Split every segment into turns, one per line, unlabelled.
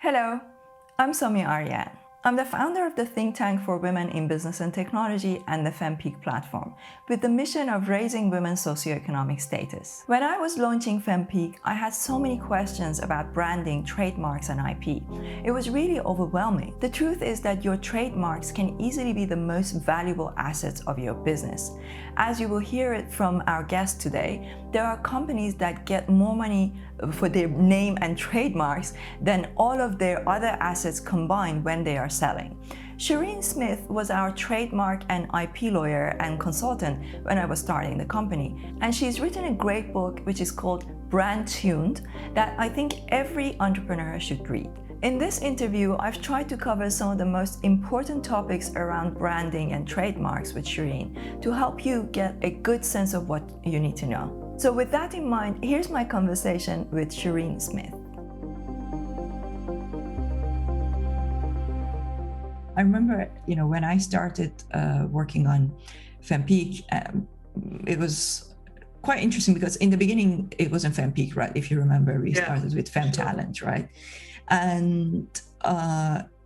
Hello, I'm Somi Arian. I'm the founder of the think tank for women in business and technology and the fempeak platform, with the mission of raising women's socioeconomic status. When I was launching fempeak, I had so many questions about branding, trademarks, and IP. It was really overwhelming. The truth is that your trademarks can easily be the most valuable assets of your business. As you will hear it from our guest today, there are companies that get more money for their name and trademarks than all of their other assets combined when they are selling. Shireen Smith was our trademark and IP lawyer and consultant when I was starting the company, and she's written a great book which is called Brand Tuned that I think every entrepreneur should read. In this interview, I've tried to cover some of the most important topics around branding and trademarks with Shireen to help you get a good sense of what you need to know. So with that in mind, here's my conversation with Shireen Smith. I remember, when I started working on fempeak, it was quite interesting because in the beginning it wasn't fempeak, right? If you remember, we started with Fem Talent, right? And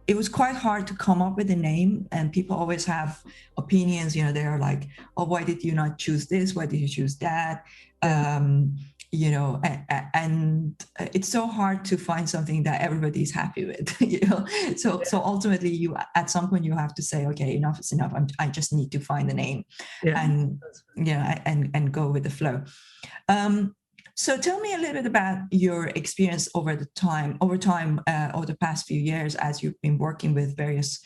it was quite hard to come up with a name, and people always have opinions. They're like, "Oh, why did you not choose this? Why did you choose that?" And it's so hard to find something that everybody's happy with. So ultimately, you at some point you have to say, "Okay, enough is enough. I just need to find the name," and go with the flow. So tell me a little bit about your experience over the past few years as you've been working with various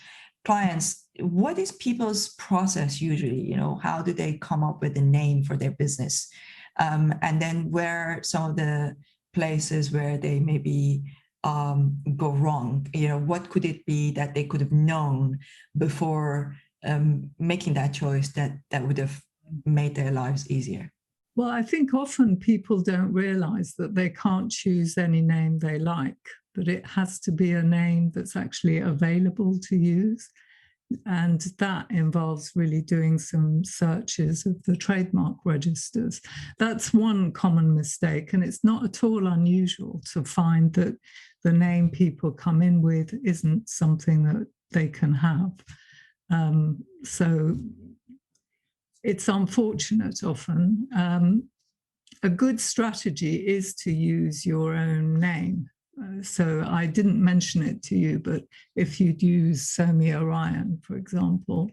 clients. What is people's process usually? How do they come up with a name for their business? And then where are some of the places where they maybe go wrong? What could it be that they could have known before making that choice that would have made their lives easier?
Well, I think often people don't realize that they can't choose any name they like, but it has to be a name that's actually available to use. And that involves really doing some searches of the trademark registers. That's one common mistake, and it's not at all unusual to find that the name people come in with isn't something that they can have. So it's unfortunate often. A good strategy is to use your own name. So I didn't mention it to you, but if you'd use Somi Arian, for example,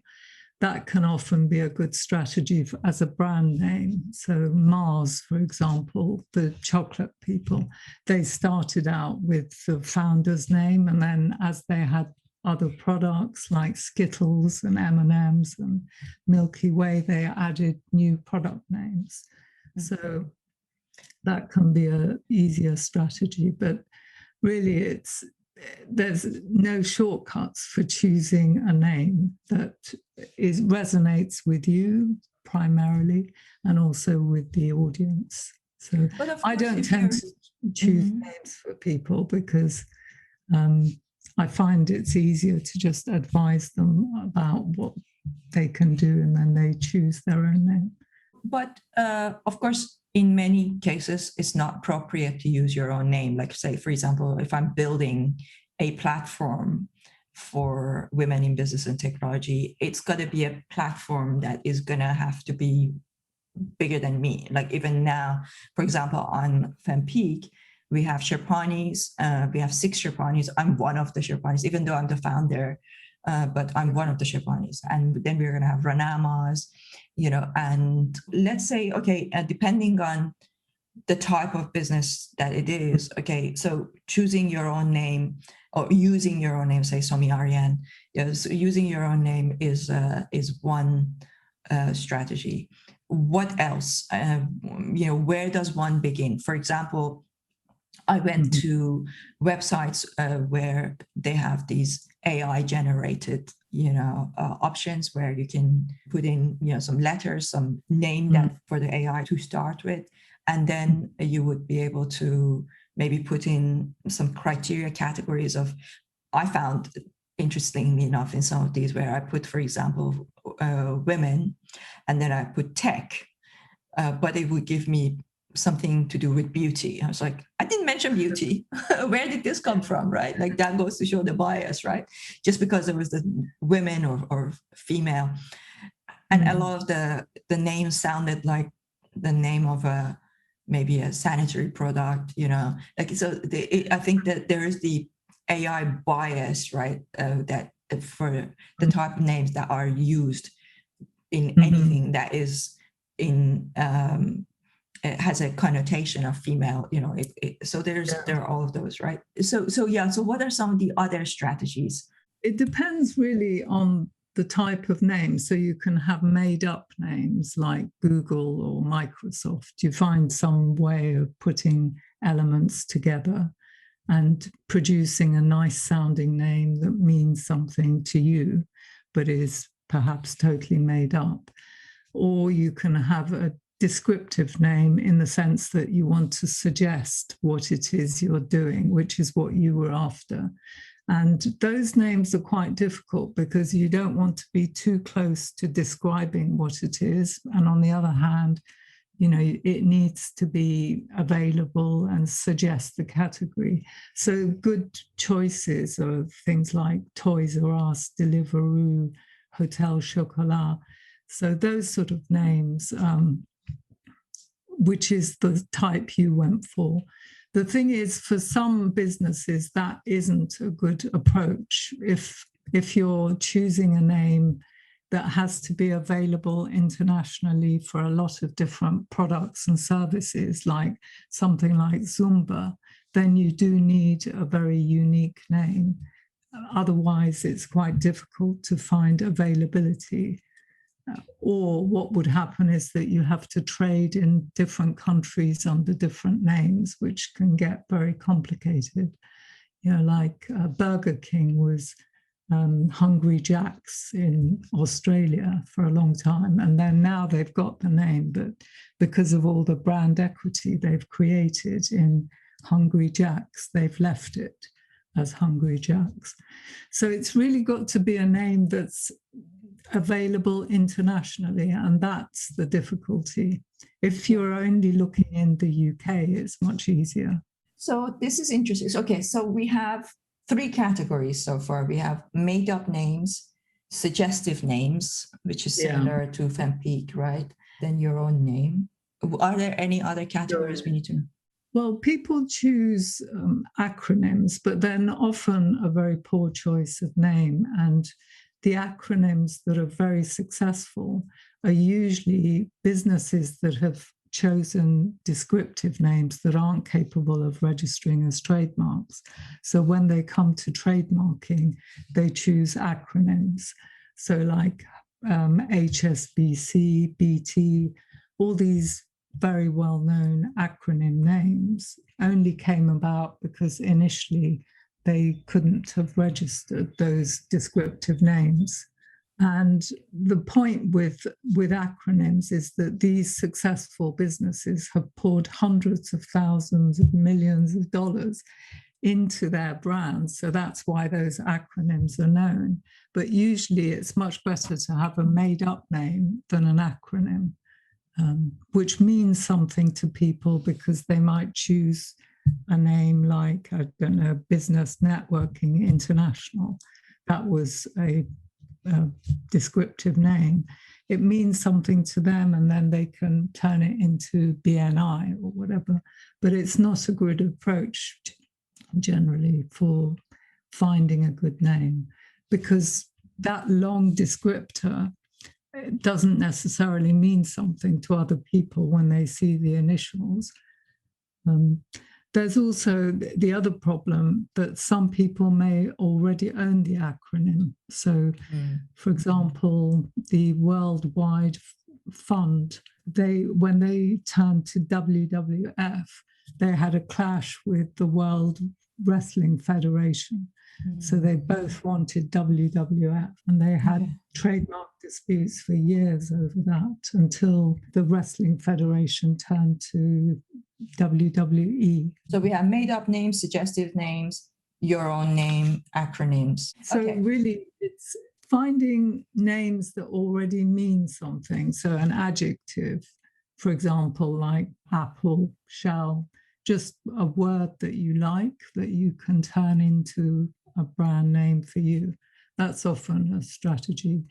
that can often be a good strategy as a brand name. So Mars, for example, the chocolate people, they started out with the founder's name, and then as they had other products like Skittles and M&Ms and Milky Way, they added new product names. So that can be an easier strategy, but really there's no shortcuts for choosing a name that resonates with you primarily and also with the audience. So I don't tend to choose names for people because I find it's easier to just advise them about what they can do and then they choose their own name.
But of course, in many cases, it's not appropriate to use your own name. Like, say, for example, if I'm building a platform for women in business and technology, it's got to be a platform that is going to have to be bigger than me. Like even now, for example, on fempeak, we have Sherpanis. We have 6 Sherpanis. I'm one of the Sherpanis, even though I'm the founder, but I'm one of the Sherpanis. And then we're going to have Ranamas, and let's say, okay, depending on the type of business that it is, okay, so choosing your own name or using your own name, say Somi Arian, so using your own name is one strategy. What else? Where does one begin? For example, I went to websites where they have these AI generated, options where you can put in, some letters, some name that for the AI to start with. And then you would be able to maybe put in some criteria categories of, I found interestingly enough in some of these where I put, for example, women, and then I put tech, but it would give me something to do with beauty. I was like, I didn't mention beauty. Where did this come from, right? Like that goes to show the bias, right? Just because there was the women or female. And a lot of the names sounded like the name of maybe a sanitary product, like, so I think that there is the AI bias, right? That for the type of names that are used in anything that is in, it has a connotation of female, so there are all of those, right? So what are some of the other strategies?
It depends really on the type of name. So you can have made up names like Google or Microsoft. You find some way of putting elements together and producing a nice sounding name that means something to you, but is perhaps totally made up. Or you can have a descriptive name in the sense that you want to suggest what it is you're doing, which is what you were after. And those names are quite difficult because you don't want to be too close to describing what it is. And on the other hand, it needs to be available and suggest the category. So good choices are things like Toys R Us, Deliveroo, Hotel Chocolat. So those sort of names, which is the type you went for. The thing is, for some businesses, that isn't a good approach. If you're choosing a name that has to be available internationally for a lot of different products and services, like something like Zumba, then you do need a very unique name. Otherwise, it's quite difficult to find availability. Or what would happen is that you have to trade in different countries under different names, which can get very complicated. Like Burger King was Hungry Jack's in Australia for a long time. And then now they've got the name, but because of all the brand equity they've created in Hungry Jack's, they've left it as Hungry Jack's. So it's really got to be a name that's available internationally, and that's the difficulty. If you're only looking in the UK, it's much easier.
So this is interesting. Okay, so we have 3 categories so far. We have made up names, suggestive names, which is similar to fempeak, right? Then your own name. Are there any other categories we need to know?
Well, people choose acronyms, but then often a very poor choice of name. And the acronyms that are very successful are usually businesses that have chosen descriptive names that aren't capable of registering as trademarks. So when they come to trademarking, they choose acronyms. So like HSBC, BT, all these very well-known acronym names only came about because initially they couldn't have registered those descriptive names. And the point with acronyms is that these successful businesses have poured hundreds of thousands of millions of dollars into their brands. So that's why those acronyms are known. But usually it's much better to have a made-up name than an acronym, which means something to people because they might choose a name like, I don't know, Business Networking International. That was a descriptive name. It means something to them, and then they can turn it into BNI or whatever. But it's not a good approach generally for finding a good name, because that long descriptor doesn't necessarily mean something to other people when they see the initials. There's also the other problem that some people may already own the acronym. So, for example, the Worldwide Fund, when they turned to WWF, they had a clash with the World Wrestling Federation. So they both wanted WWF, and they had trademark disputes for years over that until the Wrestling Federation turned to WWE.
So we have made up names, suggestive names, your own name, acronyms.
So really it's finding names that already mean something. So an adjective, for example, like Apple, Shell, just a word that you like that you can turn into a brand name for you. That's often a strategy,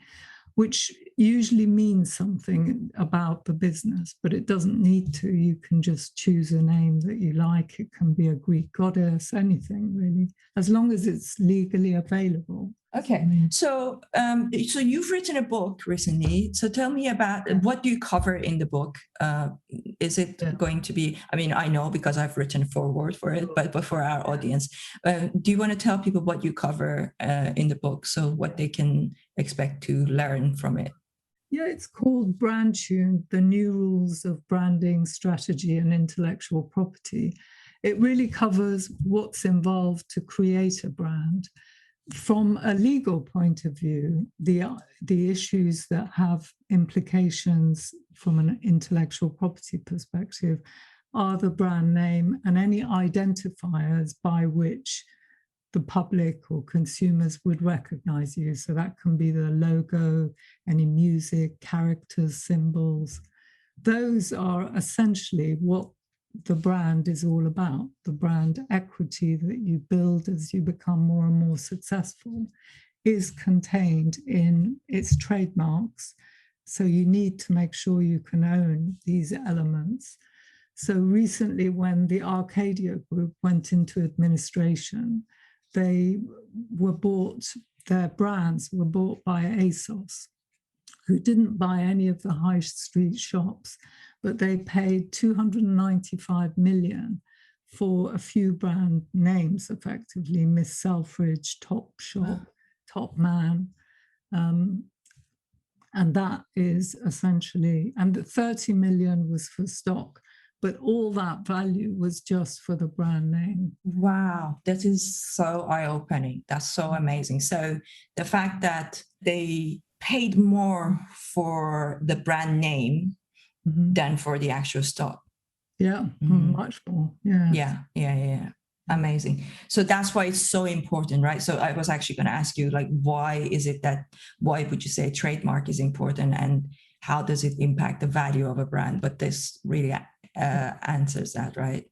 which usually means something about the business, but it doesn't need to. You can just choose a name that you like. It can be a Greek goddess, anything really, as long as it's legally available.
Okay, so you've written a book recently. So tell me about what do you cover in the book? Is it going to be? I mean, I know because I've written a foreword for it, but for our audience, do you want to tell people what you cover in the book, so what they can expect to learn from it?
Yeah, it's called Brand Tune: The New Rules of Branding, Strategy, and Intellectual Property. It really covers what's involved to create a brand. From a legal point of view, the issues that have implications from an intellectual property perspective are the brand name and any identifiers by which the public or consumers would recognize you. So that can be the logo, any music, characters, symbols. Those are essentially what the brand is all about. The brand equity that you build as you become more and more successful is contained in its trademarks. So you need to make sure you can own these elements. So recently, when the Arcadia Group went into administration, their brands were bought by ASOS, who didn't buy any of the high street shops, but they paid 295 million for a few brand names, effectively, Miss Selfridge, Topshop, Topman. And that is essentially, and the 30 million was for stock, but all that value was just for the brand name.
Wow, that is so eye-opening. That's so amazing. So the fact that they paid more for the brand name than for the actual stock.
Yeah, much more.
Yeah. Amazing. So that's why it's so important, right? So I was actually going to ask you, like, why would you say trademark is important, and how does it impact the value of a brand? But this really answers that, right?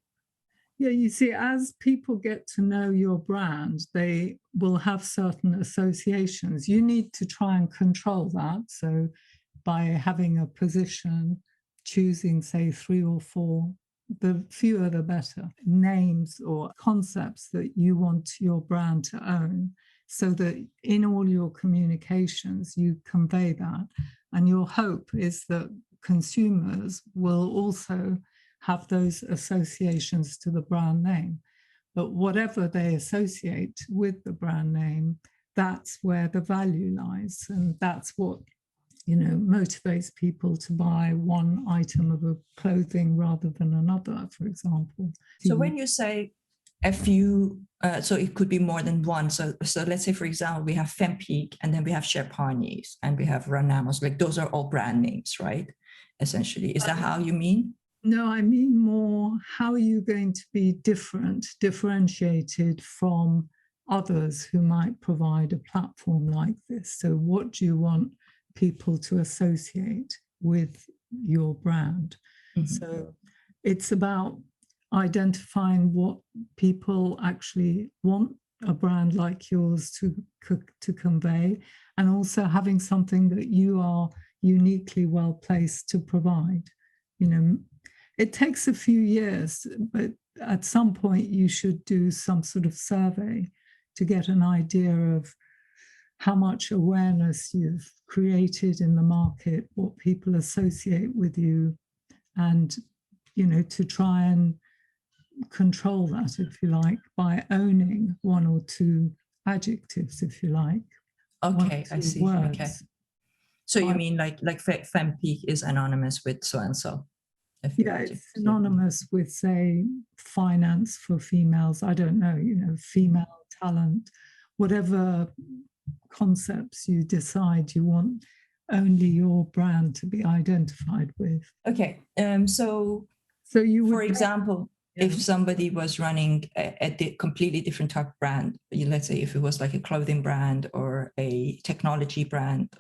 Yeah, you see, as people get to know your brand, they will have certain associations. You need to try and control that. So by having a position, choosing, say, 3 or 4, the fewer the better, names or concepts that you want your brand to own, so that in all your communications, you convey that. And your hope is that consumers will also have those associations to the brand name. But whatever they associate with the brand name, that's where the value lies. And that's what motivates people to buy one item of a clothing rather than another, for example.
So when you say a few, so it could be more than one. So let's say, for example, we have Fempeak, and then we have Sherpanis, and we have Ranamos. Like, those are all brand names, right? Essentially, is that how you mean?
No, I mean more, how are you going to be differentiated from others who might provide a platform like this? So what do you want people to associate with your brand? So it's about identifying what people actually want a brand like yours to convey, and also having something that you are uniquely well placed to provide. It takes a few years, but at some point you should do some sort of survey to get an idea of how much awareness you've created in the market, what people associate with you, and to try and control that, if you like, by owning 1 or 2 adjectives, if you like.
Okay, I see.
Words.
Okay. So you mean like Fempeak is anonymous with so and so?
Yeah, it's synonymous with, say, finance for females. I don't know, female talent, whatever concepts you decide you want only your brand to be identified with.
Okay. So you would, for example, if somebody was running a completely different type of brand, let's say if it was like a clothing brand or a technology brand,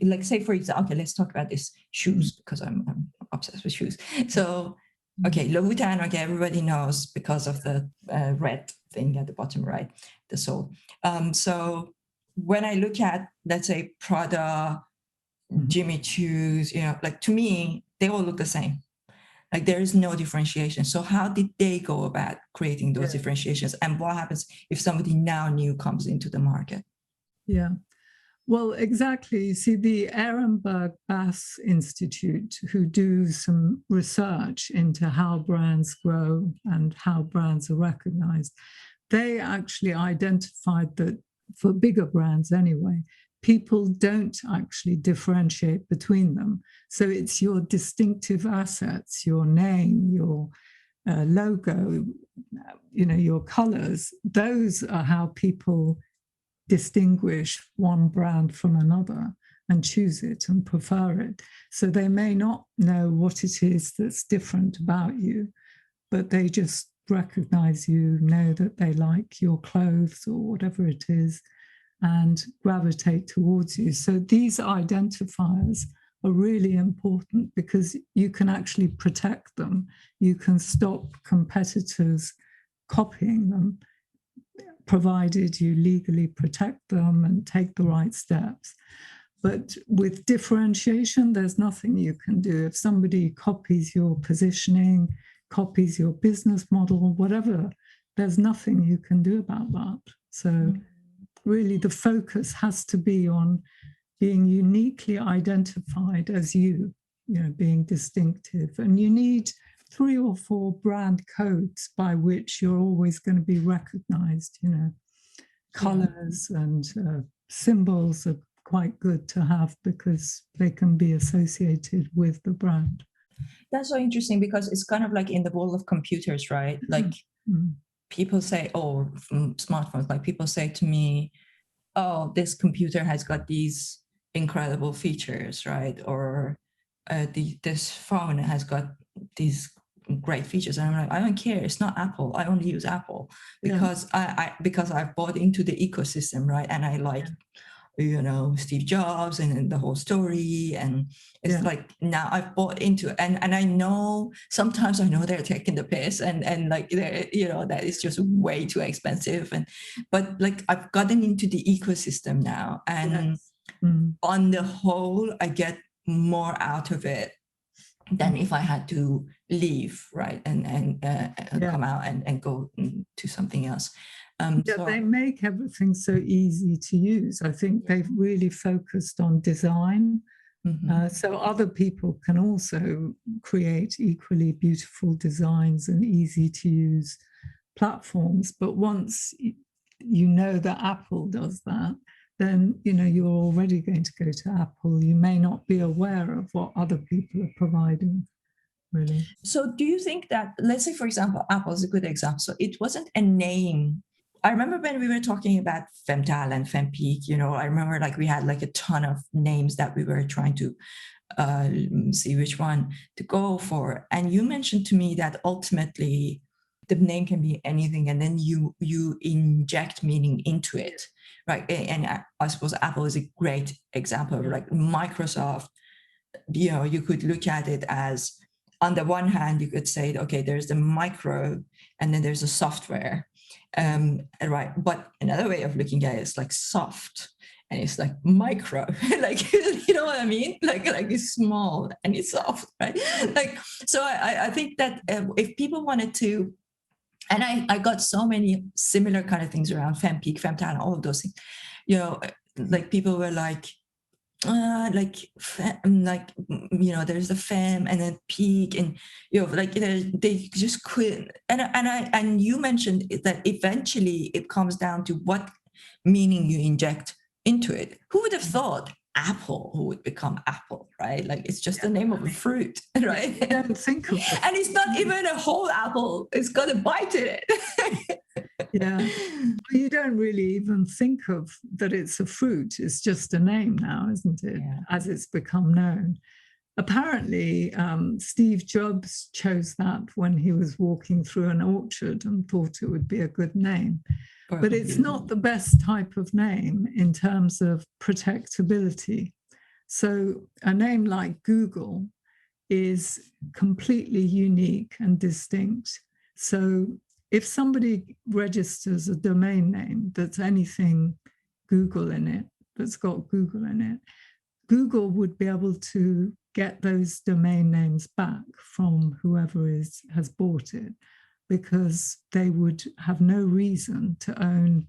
like say, for example, okay, let's talk about this shoes, because I'm obsessed with shoes. So, okay, Louboutin, okay, everybody knows because of the red thing at the bottom right, the sole. So when I look at, let's say, Prada, Jimmy Choo's, like to me, they all look the same. Like there is no differentiation. So how did they go about creating those differentiations? And what happens if somebody now new comes into the market?
Yeah. Well, exactly. You see, the Ehrenberg Bass Institute, who do some research into how brands grow and how brands are recognized, they actually identified that for bigger brands anyway, people don't actually differentiate between them. So it's your distinctive assets, your name, your logo, your colors. Those are how people distinguish one brand from another and choose it and prefer it. So they may not know what it is that's different about you, but they just recognize you, know that they like your clothes or whatever it is, and gravitate towards you. So these identifiers are really important because you can actually protect them. You can stop competitors copying them, provided you legally protect them and take the right steps. But with differentiation, there's nothing you can do. If somebody copies your positioning, copies your business model, whatever, there's nothing you can do about that. So really the focus has to be on being uniquely identified as you, being distinctive. And you need 3 or 4 brand codes by which you're always going to be recognized. Colors and symbols are quite good to have because they can be associated with the brand.
That's so interesting because it's kind of like in the world of computers, right? Like people say, smartphones, like people say to me, oh, this computer has got these incredible features, right? Or this phone has got these great features. And I'm like, I don't care. It's not Apple. I only use Apple because because I've bought into the ecosystem, right? And I like, Steve Jobs and the whole story. And it's like now I've bought into it. And I know sometimes I know they're taking the piss and like, that is just way too expensive. But like I've gotten into the ecosystem now. And on the whole, I get more out of it than if I had to leave, right, and come out and go to something else.
So they make everything so easy to use. I think they've really focused on design. So other people can also create equally beautiful designs and easy to use platforms. But once you know that Apple does that, then you're already going to go to Apple. You may not be aware of what other people are providing, really.
So do you think that, let's say, for example, Apple is a good example. So it wasn't a name. I remember when we were talking about Femtal and Fempeak, I remember like we had like a ton of names that we were trying to see which one to go for. And you mentioned to me that ultimately the name can be anything, and then you inject meaning into it, right? And I suppose Apple is a great example. Like Microsoft, you could look at it as, on the one hand, you could say, okay, there's the micro, and then there's the software, right? But another way of looking at it is like soft, and it's like micro, like you know what I mean? Like it's small and it's soft, right? Like so, I think that if people wanted to. And I got so many similar kind of things around Fempeak, Femtal, all of those things. Like people were like there's the fem and then peak, and like they just quit. And you mentioned that eventually it comes down to what meaning you inject into it. Who would have thought Apple who would become Apple, right? Like it's just the name of a fruit, right?
I don't think of it.
And it's not even a whole apple, it's got a bite in it.
You don't really even think of that it's a fruit. It's just a name now, isn't it? As it's become known. Apparently, Steve Jobs chose that when he was walking through an orchard and thought it would be a good name. But it's not the best type of name in terms of protectability. So a name like Google is completely unique and distinct. So if somebody registers a domain name that's anything Google in it, that's got Google in it, Google would be able to get those domain names back from whoever has bought it, because they would have no reason to own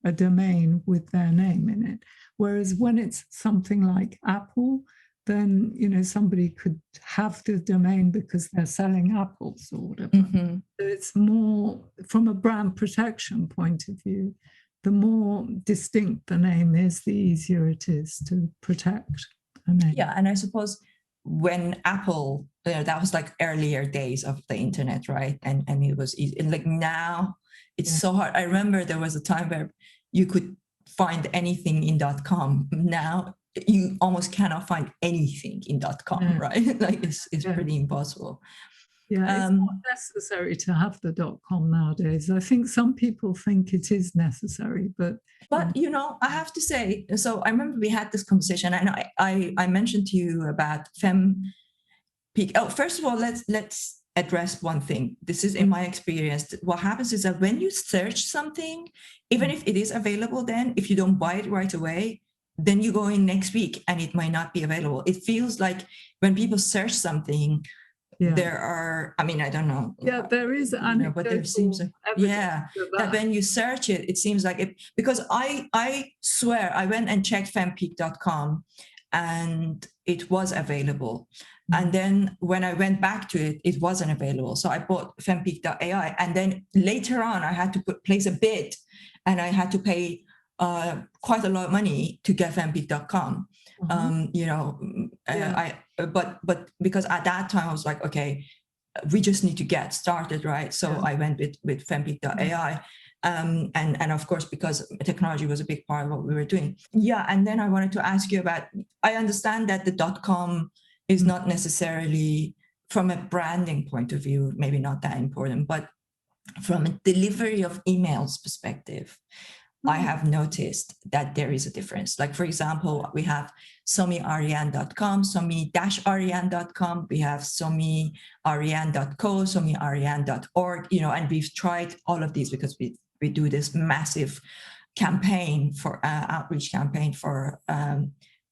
a domain with their name in it. Whereas when it's something like Apple, then somebody could have the domain because they're selling apples or whatever.
Mm-hmm.
So it's more from a brand protection point of view. The more distinct the name is, the easier it is to protect a name.
Yeah, and I suppose when Apple, that was like earlier days of the internet, right? And it was easy. And like now, it's so hard. I remember there was a time where you could find anything in .com. Now you almost cannot find anything in .com, right? Like it's pretty impossible.
Yeah, it's not necessary to have the .com nowadays. I think some people think it is necessary, but
I have to say, so I remember we had this conversation, and I mentioned to you about fempeak. Oh, first of all, let's address one thing. This is in my experience. What happens is that when you search something, even if it is available, then if you don't buy it right away, then you go in next week and it might not be available. It feels like when people search something, there are, I don't know.
Yeah, there is
but there seems like, that when you search it, it seems like it, because I swear I went and checked fempeak.com and it was available. And then when I went back to it, it wasn't available. So I bought fempeak.ai, and then later on I had to place a bid, and I had to pay quite a lot of money to get fempeak.com. But because at that time I was like, okay, we just need to get started, right? So I went with fempeak.ai. And of course, because technology was a big part of what we were doing. Yeah. And then I wanted to ask you about, I understand that the .com is not necessarily, from a branding point of view, maybe not that important, but from a delivery of emails perspective, I have noticed that there is a difference. Like, for example, we have somiarian.com, somi-arian.com, we have somiarian.co, somiarian.org, and we've tried all of these because we do this massive campaign for outreach campaign for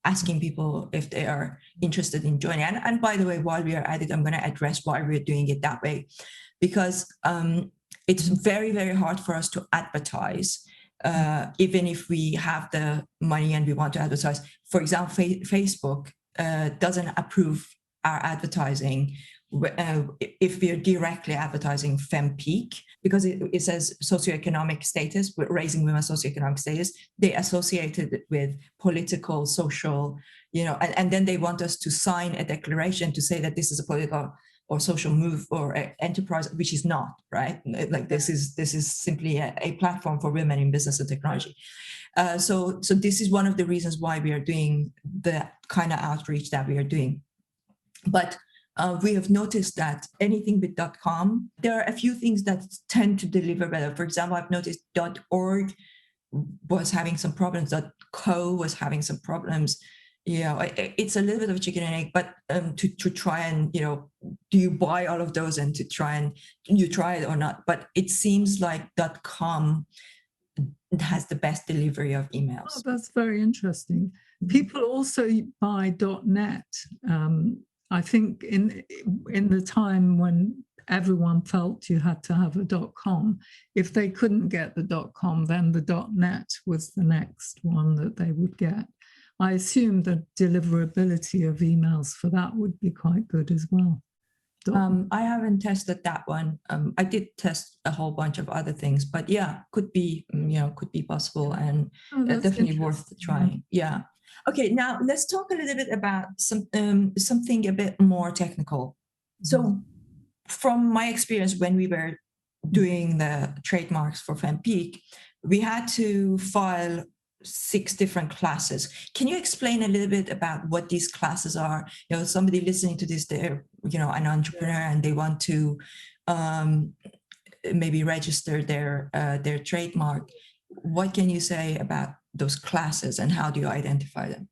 asking people if they are interested in joining. And by the way, while we are at it, I'm going to address why we're doing it that way, because it's very, very hard for us to advertise. Even if we have the money and we want to advertise. For example, Facebook doesn't approve our advertising if we're directly advertising fempeak, because it says socioeconomic status, raising women's socioeconomic status. They associated it with political, social, and then they want us to sign a declaration to say that this is a political or social move or enterprise, which is not, right? Like this is simply a platform for women in business and technology. So this is one of the reasons why we are doing the kind of outreach that we are doing. But we have noticed that anything with .com, there are a few things that tend to deliver better. For example, I've noticed .org was having some problems, .co was having some problems. It's a little bit of a chicken and egg, but to try and, do you buy all of those and to try and you try it or not? But it seems like .com has the best delivery of emails.
Oh, that's very interesting. People also buy .net. I think in the time when everyone felt you had to have a .com, if they couldn't get the .com, then the .net was the next one that they would get. I assume the deliverability of emails for that would be quite good as well.
I haven't tested that one. I did test a whole bunch of other things, but could be possible, and definitely worth trying. Yeah. Okay, now let's talk a little bit about something a bit more technical. So from my experience, when we were doing the trademarks for fempeak, we had to file 6 different classes. Can you explain a little bit about what these classes are? Somebody listening to this, they're an entrepreneur and they want to maybe register their trademark. What can you say about those classes and how do you identify them?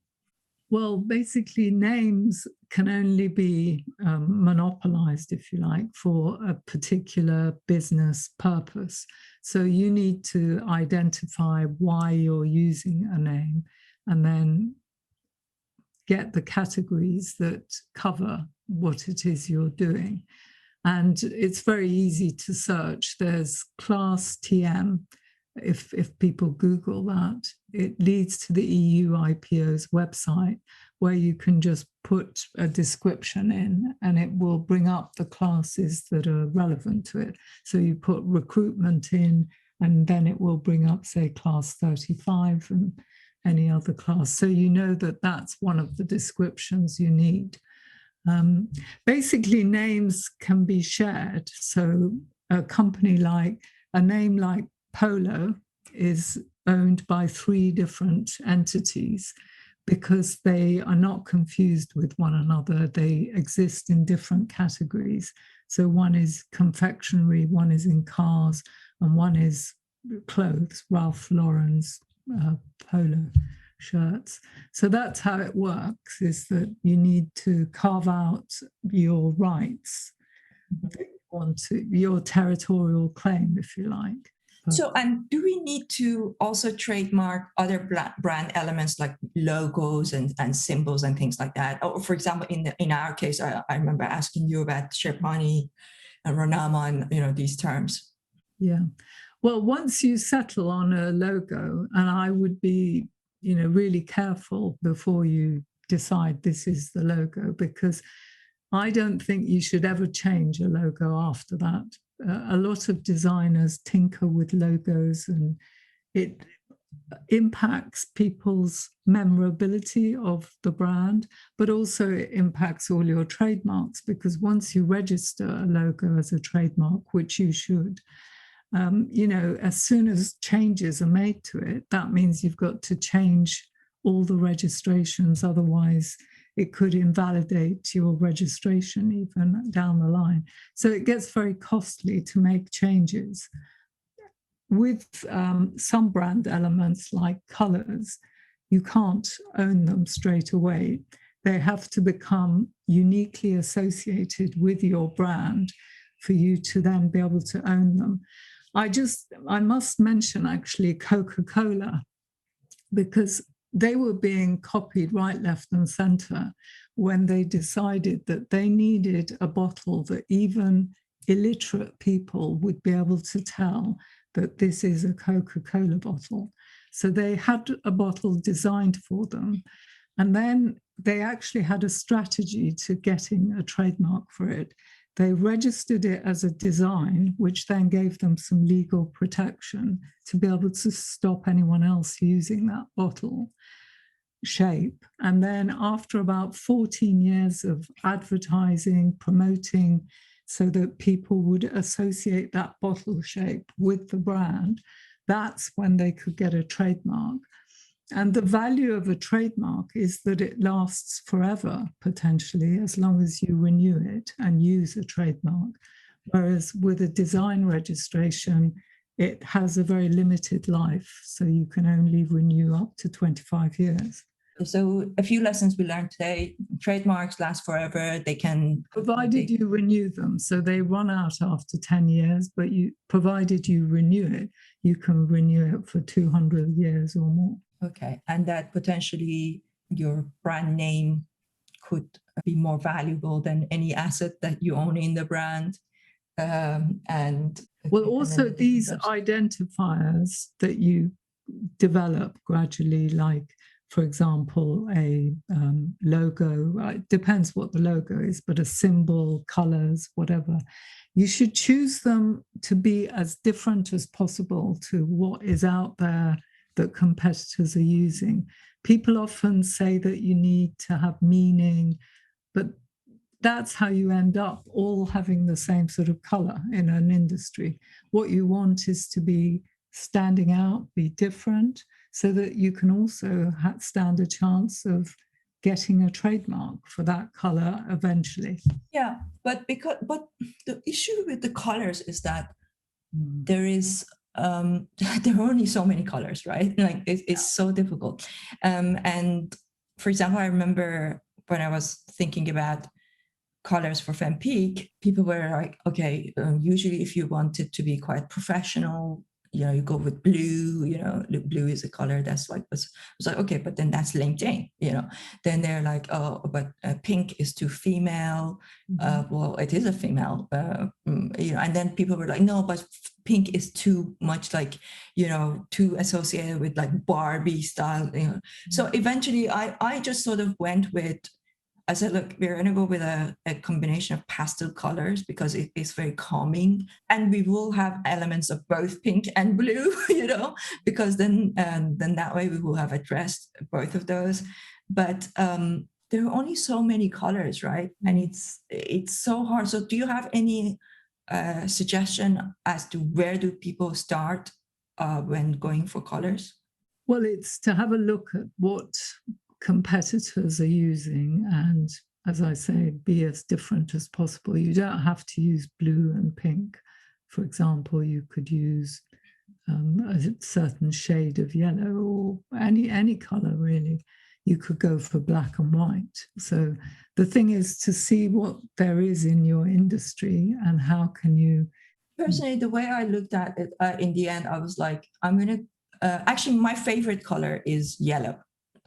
Well, basically, names can only be monopolized, if you like, for a particular business purpose. So you need to identify why you're using a name and then get the categories that cover what it is you're doing. And it's very easy to search. There's class TM. If people Google that, it leads to the EU IPO's website where you can just put a description in and it will bring up the classes that are relevant to it. So you put recruitment in and then it will bring up, say, class 35 and any other class. So you know that that's one of the descriptions you need. Basically, names can be shared. So a company like, a name like Polo is owned by 3 different entities because they are not confused with one another. They exist in different categories. So one is confectionery, one is in cars, and one is clothes, Ralph Lauren's Polo shirts. So that's how it works, is that you need to carve out your rights, your territorial claim, if you like.
So, and do we need to also trademark other brand elements like logos and symbols and things like that? Or, for example, in our case, I remember asking you about Sherpani and Ronama and these terms.
Yeah. Well, once you settle on a logo, and I would be really careful before you decide this is the logo, because I don't think you should ever change a logo after that. A lot of designers tinker with logos and it impacts people's memorability of the brand, but also it impacts all your trademarks, because once you register a logo as a trademark, which you should, as soon as changes are made to it, that means you've got to change all the registrations. Otherwise, it could invalidate your registration even down the line. So it gets very costly to make changes. With some brand elements like colors, you can't own them straight away. They have to become uniquely associated with your brand for you to then be able to own them. I must mention actually Coca-Cola, because they were being copied right, left, and center when they decided that they needed a bottle that even illiterate people would be able to tell that this is a Coca-Cola bottle. So they had a bottle designed for them. And then they actually had a strategy to getting a trademark for it. They registered it as a design, which then gave them some legal protection to be able to stop anyone else using that bottle shape. And then after about 14 years of advertising, promoting, so that people would associate that bottle shape with the brand, that's when they could get a trademark. And the value of a trademark is that it lasts forever, potentially, as long as you renew it and use a trademark. Whereas with a design registration, it has a very limited life. So you can only renew up to 25 years.
So a few lessons we learned today: trademarks last forever. They can,
provided you renew them. So they run out after 10 years, but provided you renew it, you can renew it for 200 years or more.
Okay, and that potentially your brand name could be more valuable than any asset that you own in the brand.
Also these identifiers that you develop gradually, like, for example, a logo, it depends what the logo is, but a symbol, colors, whatever. You should choose them to be as different as possible to what is out there that competitors are using. People often say that you need to have meaning, but that's how you end up all having the same sort of color in an industry. What you want is to be standing out, be different, so that you can also stand a chance of getting a trademark for that color eventually.
Yeah, but the issue with the colors is that there are only so many colors, right? Like it's so difficult. And for example, I remember when I was thinking about colors for fempeak, people were like, okay, usually if you want it to be quite professional, you go with blue, blue is a color that's like, it's like, okay, but then that's LinkedIn, then they're like, oh, but pink is too female. Well, it is a female, and then people were like, no, but pink is too much like, too associated with like Barbie style, So eventually I just sort of went with, I said, look, we're going to go with a combination of pastel colors because it is very calming, and we will have elements of both pink and blue, because then that way we will have addressed both of those. But there are only so many colors, right? And it's so hard. So do you have any suggestion as to where do people start when going for colors?
Well, it's to have a look at what competitors are using, and as I say, be as different as possible. You don't have to use blue and pink. For example, you could use a certain shade of yellow, or any color really. You could go for black and white. So the thing is to see what there is in your industry and how can you.
Personally, the way I looked at it, in the end, I was like, I'm gonna actually, my favorite color is yellow,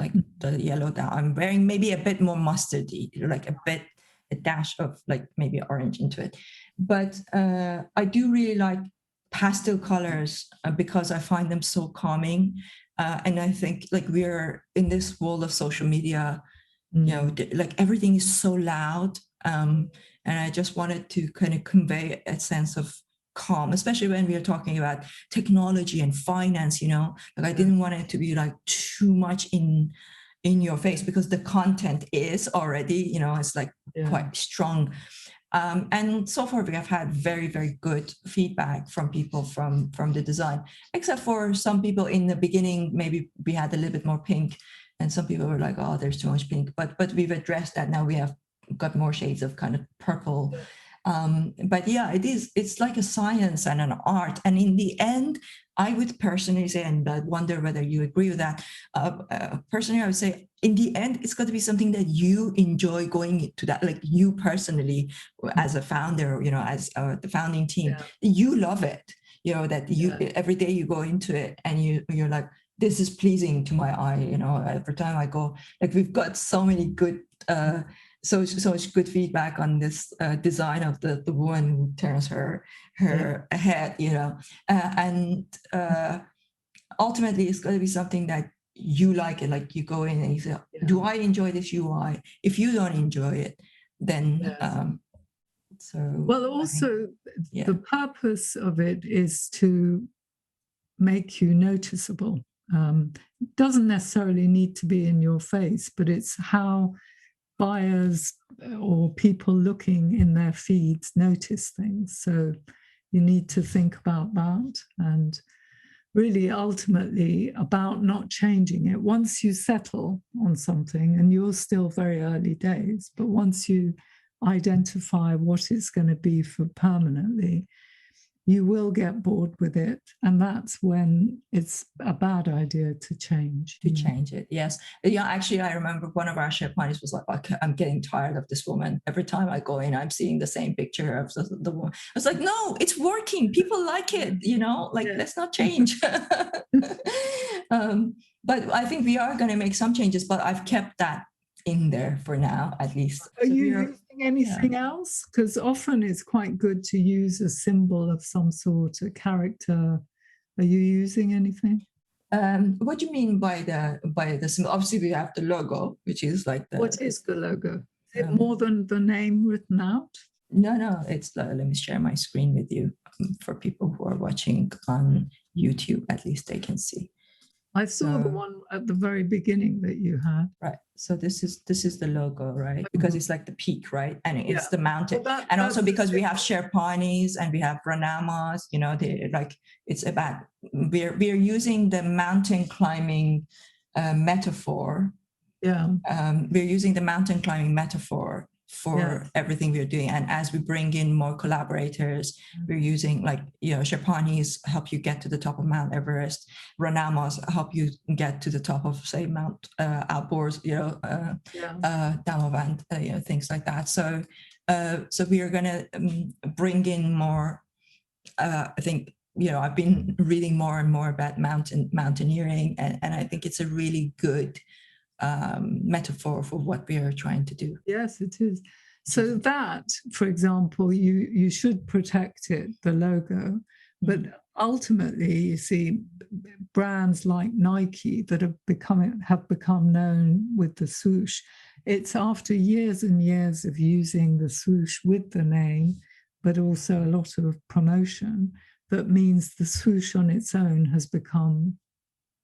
like the yellow that I'm wearing, maybe a bit more mustardy, like a dash of like maybe orange into it. But I do really like pastel colors because I find them so calming. And I think like we're in this world of social media, like everything is so loud. And I just wanted to kind of convey a sense of calm, especially when we are talking about technology and finance, like I didn't want it to be like too much in your face, because the content is already, it's like quite strong. And so far we have had very, very good feedback from people from the design, except for some people in the beginning, maybe we had a little bit more pink, and some people were like, oh, there's too much pink, but we've addressed that. Now we have got more shades of kind of purple. But yeah, it's like a science and an art. And in the end, I would personally say, and I wonder whether you agree with that, personally, I would say, in the end, it's got to be something that you enjoy going to, that, like you personally, as a founder, as the founding team, you love it, that you every day you go into it and you're like, this is pleasing to my eye, every time I go. Like we've got so many good so much good feedback on this design of the woman who turns her head, and ultimately it's going to be something that you like it. Like you go in and you say, do I enjoy this UI? If you don't enjoy it, then
well, also the purpose of it is to make you noticeable. It doesn't necessarily need to be in your face, but it's how buyers or people looking in their feeds notice things. So you need to think about that, and really ultimately about not changing it. Once you settle on something, and you're still very early days, but once you identify what it's going to be for permanently, you will get bored with it, and that's when it's a bad idea to change.
Change it, yes. Yeah, actually, I remember one of our share parties was like, okay, I'm getting tired of this woman. Every time I go in, I'm seeing the same picture of the woman. I was like, no, it's working. People like it, let's not change. But I think we are going to make some changes, but I've kept that in there for now, at least.
Are you using anything else? Because often it's quite good to use a symbol of some sort, a character. Are you using anything?
What do you mean by the symbol? Obviously, we have the logo, which is like the.
What is the logo? Is it more than the name written out?
No, it's let me share my screen with you for people who are watching on YouTube. At least they can see.
I saw the one at the very beginning that you had.
Right. So this is the logo, right? Because it's like the peak, right? And it's the mountain. Well, and also because we have Sherpanis and we have Ranamas, they like, it's about, we're using the mountain climbing metaphor.
Yeah.
We're using the mountain climbing metaphor for everything we're doing. And as we bring in more collaborators, we're using like, Sherpanis help you get to the top of Mount Everest, Ranamos help you get to the top of, say, Mount Alborz, Damavand, things like that. So we are going to bring in more. I think, I've been reading more and more about mountaineering, and I think it's a really good metaphor for what we are trying to do.
Yes, it is. So that, for example, you should protect it, the logo, but ultimately, you see, brands like Nike that have become known with the swoosh. It's after years and years of using the swoosh with the name, but also a lot of promotion, that means the swoosh on its own has become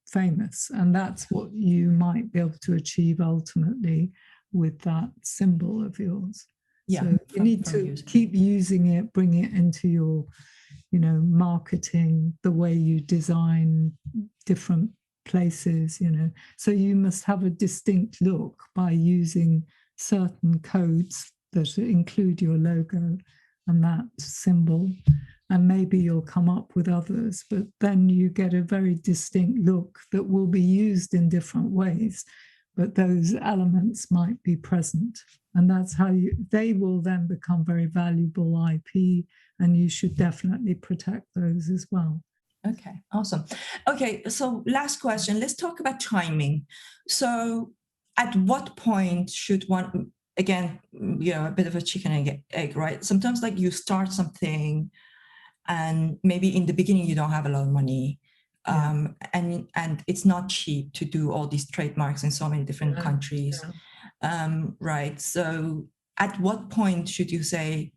famous. And that's what you might be able to achieve ultimately with that symbol of yours.
Yeah,
so you need to keep using it, bring it into your, marketing, the way you design different places, So you must have a distinct look by using certain codes that include your logo and that symbol. And maybe you'll come up with others, but then you get a very distinct look that will be used in different ways, but those elements might be present. And that's how they will then become very valuable IP, and you should definitely protect those as well.
Okay, awesome. Okay, so last question, let's talk about timing. So at what point should one, again, a bit of a chicken and egg, right? Sometimes like you start something and maybe in the beginning you don't have a lot of money, and it's not cheap to do all these trademarks in so many different countries, right? So at what point should you say,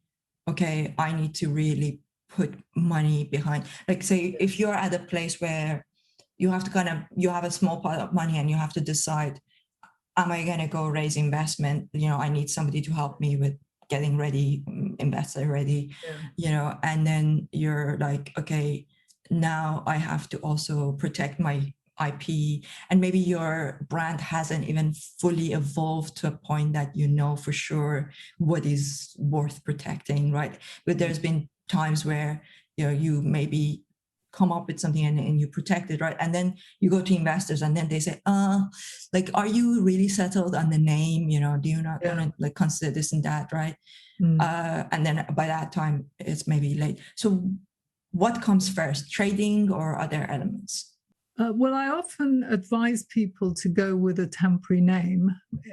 okay, I need to really put money behind, like say if you're at a place where you have to you have a small pot of money and you have to decide, am I going to go raise investment? I need somebody to help me with getting ready, investor ready, and then you're like, okay, now I have to also protect my IP, and maybe your brand hasn't even fully evolved to a point that for sure what is worth protecting, right? But there's been times where you maybe come up with something and you protect it, right? And then you go to investors and then they say, like, are you really settled on the name? Do you not want to like consider this and that, right? And then by that time it's maybe late. So what comes first, trading or other elements?
Well, I often advise people to go with a temporary name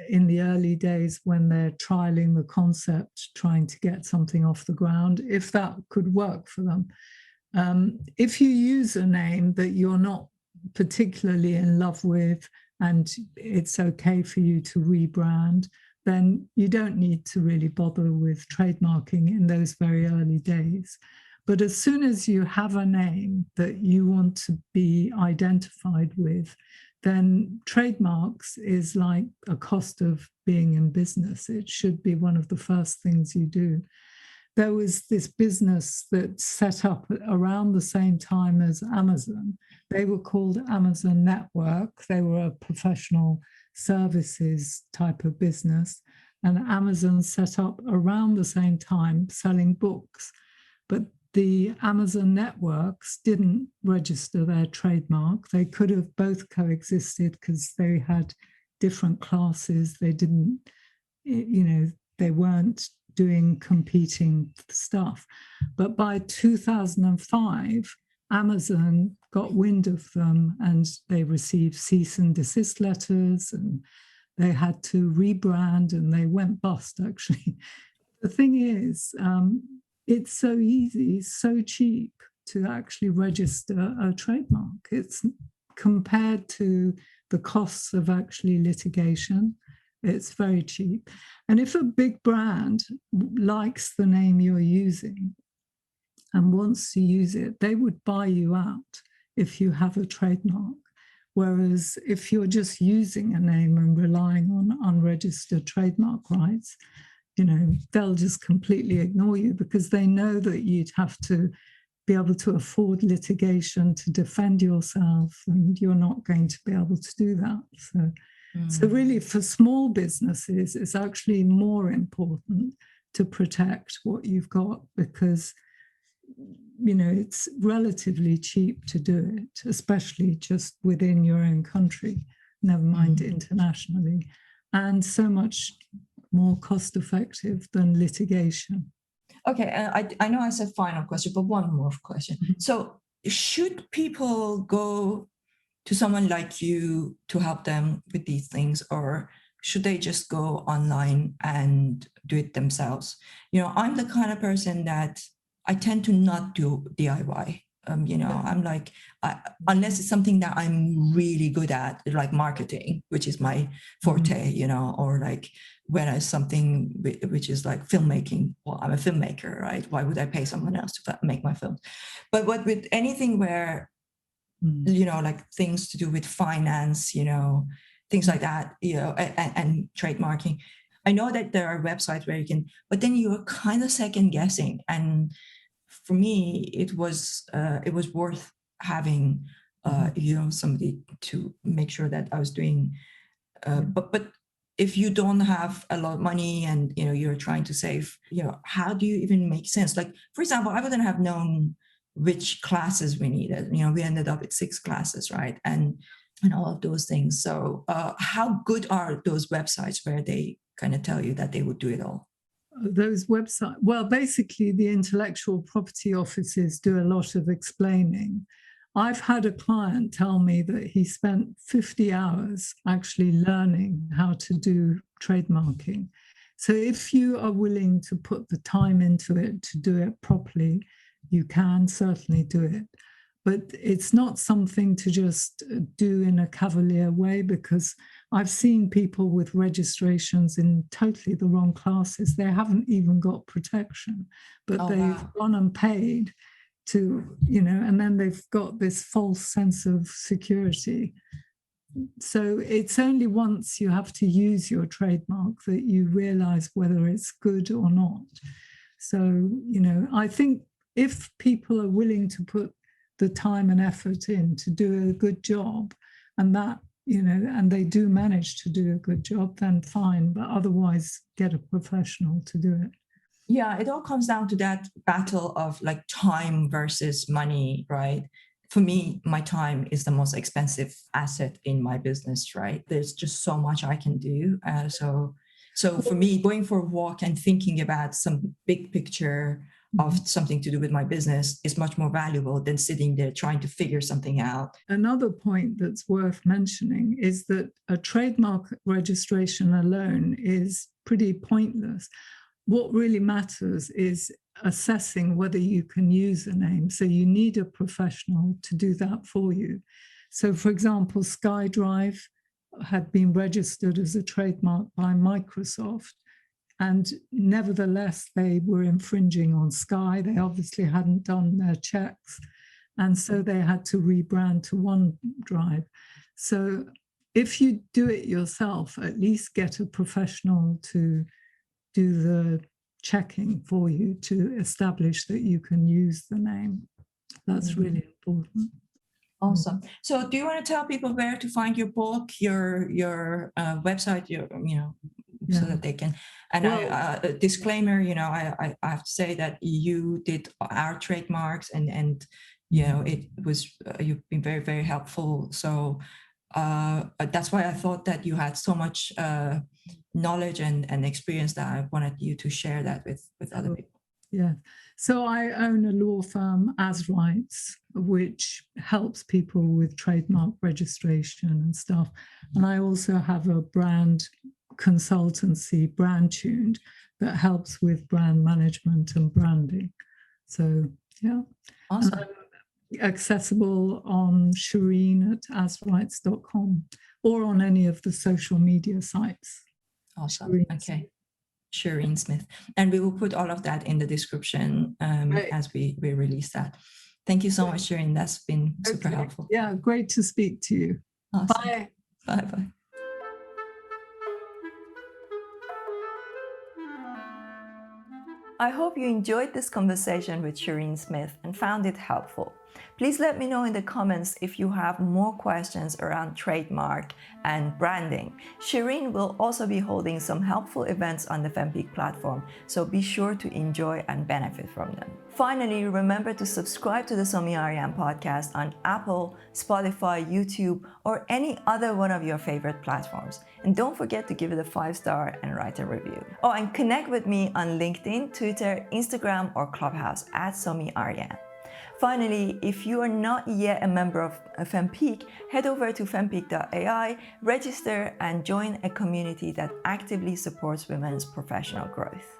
in the early days when they're trialing the concept, trying to get something off the ground, if that could work for them. If you use a name that you're not particularly in love with and it's okay for you to rebrand, then you don't need to really bother with trademarking in those very early days. But as soon as you have a name that you want to be identified with, then trademarks is like a cost of being in business. It should be one of the first things you do. There was this business that set up around the same time as Amazon. They were called Amazon Network. They were a professional services type of business. And Amazon set up around the same time selling books. But the Amazon networks didn't register their trademark. They could have both coexisted because they had different classes. They didn't, they weren't doing competing stuff. But by 2005, Amazon got wind of them and they received cease and desist letters and they had to rebrand and they went bust, actually. The thing is, it's so easy, so cheap to actually register a trademark. It's compared to the costs of actually litigation. It's very cheap. And if a big brand likes the name you're using and wants to use it, they would buy you out if you have a trademark. Whereas if you're just using a name and relying on unregistered trademark rights, they'll just completely ignore you because they know that you'd have to be able to afford litigation to defend yourself, and you're not going to be able to do that. So So really, for small businesses, it's actually more important to protect what you've got because, it's relatively cheap to do it, especially just within your own country, never mind internationally, and so much more cost effective than litigation.
Okay, I know I said final question, but one more question. So should people go to someone like you to help them with these things, or should they just go online and do it themselves? I'm the kind of person that I tend to not do DIY. I'm like, unless it's something that I'm really good at, like marketing, which is my forte, or like when it's something which is like filmmaking. Well, I'm a filmmaker, right? Why would I pay someone else to make my films? But what with anything where, like things to do with finance, things like that, and trademarking. I know that there are websites where you can, but then you're kind of second guessing. And for me, it was worth having, somebody to make sure that I was doing. But if you don't have a lot of money and you're trying to save, how do you even make sense? Like, for example, I wouldn't have known which classes we needed. We ended up with 6 classes, right? And all of those things. So how good are those websites where they kind of tell you that they would do it all?
Those websites, well, basically the intellectual property offices do a lot of explaining. I've had a client tell me that he spent 50 hours actually learning how to do trademarking. So if you are willing to put the time into it to do it properly, you can certainly do it. But it's not something to just do in a cavalier way, because I've seen people with registrations in totally the wrong classes. They haven't even got protection, but they've gone and paid to, and then they've got this false sense of security. So it's only once you have to use your trademark that you realize whether it's good or not. So, I think if people are willing to put the time and effort in to do a good job, and that, and they do manage to do a good job, then fine, but otherwise get a professional to do it.
Yeah, it all comes down to that battle of like time versus money, right? For me, my time is the most expensive asset in my business, right? There's just so much I can do. So for me, going for a walk and thinking about some big picture of something to do with my business is much more valuable than sitting there trying to figure something out.
Another point that's worth mentioning is that a trademark registration alone is pretty pointless. What really matters is assessing whether you can use a name. So you need a professional to do that for you. So, for example, SkyDrive had been registered as a trademark by Microsoft, and nevertheless, they were infringing on Sky. They obviously hadn't done their checks, and so they had to rebrand to OneDrive. So if you do it yourself, at least get a professional to do the checking for you to establish that you can use the name. That's really important.
Awesome. So do you want to tell people where to find your book, your website, so that they can, and a disclaimer, I have to say that you did our trademarks and it was, you've been very, very helpful. So that's why I thought that you had so much knowledge and experience that I wanted you to share that with other people.
Yeah. So I own a law firm, As Rights, which helps people with trademark registration and stuff. And I also have a brand consultancy, Brand Tuned, that helps with brand management and branding. So, yeah.
Awesome.
Accessible on Shireen at asrights.com or on any of the social media sites.
Awesome. Shireen. Okay. Shireen Smith. And we will put all of that in the description as we release that. Thank you so much, Shireen. That's been super helpful.
Yeah, great to speak to you.
Awesome.
Bye.
Bye-bye. I hope you enjoyed this conversation with Shireen Smith and found it helpful. Please let me know in the comments if you have more questions around trademark and branding. Shireen will also be holding some helpful events on the fempeak platform, so be sure to enjoy and benefit from them. Finally, remember to subscribe to the Somi Arian podcast on Apple, Spotify, YouTube, or any other one of your favorite platforms. And don't forget to give it a 5-star and write a review. Oh, and connect with me on LinkedIn, Twitter, Instagram, or Clubhouse at Somi Arian. Finally, if you are not yet a member of fempeak, head over to fempeak.ai, register, and join a community that actively supports women's professional growth.